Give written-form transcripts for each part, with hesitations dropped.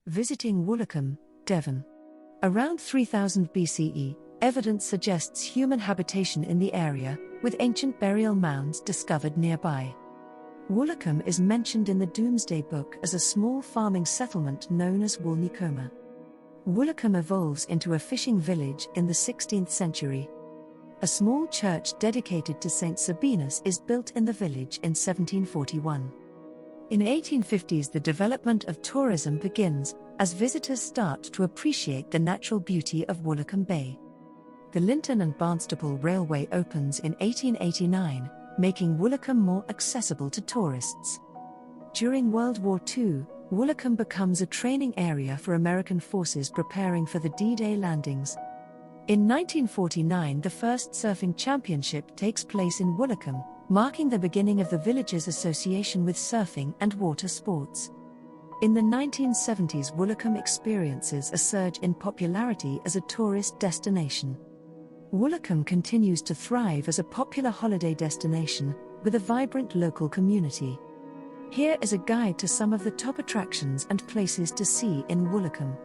Visiting Woolacombe, Devon. Around 3000 BCE, evidence suggests human habitation in the area, with ancient burial mounds discovered nearby. Woolacombe is mentioned in the Domesday Book as a small farming settlement known as Wolnecoma. Woolacombe evolves into a fishing village in the 16th century. A small church dedicated to Saint Sabinus is built in the village in 1741. In 1850s the development of tourism begins, as visitors start to appreciate the natural beauty of Woolacombe Bay. The Lynton and Barnstaple Railway opens in 1889, making Woolacombe more accessible to tourists. During World War II, Woolacombe becomes a training area for American forces preparing for the D-Day landings. In 1949 the first surfing championship takes place in Woolacombe, marking the beginning of the village's association with surfing and water sports. In the 1970s Woolacombe experiences a surge in popularity as a tourist destination. Woolacombe continues to thrive as a popular holiday destination, with a vibrant local community. Here is a guide to some of the top attractions and places to see in Woolacombe.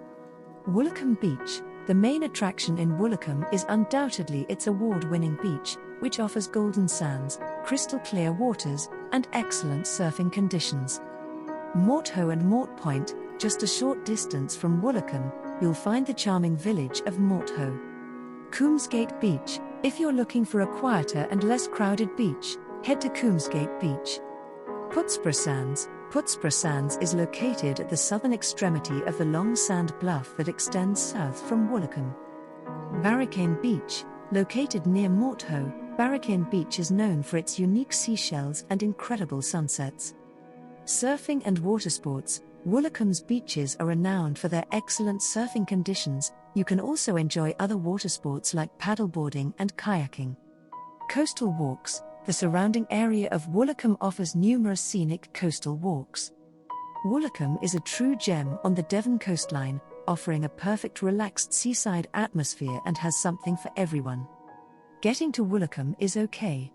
Woolacombe Beach. The main attraction in Woolacombe is undoubtedly its award-winning beach, which offers golden sands, crystal-clear waters, and excellent surfing conditions. Morthoe and Mort Point, just a short distance from Woolacombe, you'll find the charming village of Morthoe. Coomsgate Beach. If you're looking for a quieter and less crowded beach, head to Coomsgate Beach. Putsborough Sands. Putsborough Sands is located at the southern extremity of the long sand bluff that extends south from Woolacombe. Barricane Beach. Located near Morthoe, Barricane Beach is known for its unique seashells and incredible sunsets. Surfing and water sports. Woolacombe's beaches are renowned for their excellent surfing conditions. You can also enjoy other water sports like paddleboarding and kayaking. Coastal walks. The surrounding area of Woolacombe offers numerous scenic coastal walks. Woolacombe is a true gem on the Devon coastline, offering a perfect relaxed seaside atmosphere and has something for everyone. Getting to Woolacombe is okay.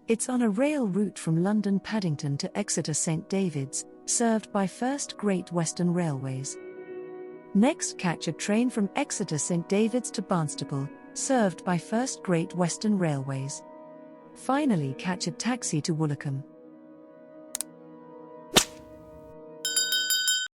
It's on a rail route from London Paddington to Exeter St David's, served by First Great Western Railways. Next catch a train from Exeter St David's to Barnstaple, served by First Great Western Railways. Finally catch a taxi to Woolacombe.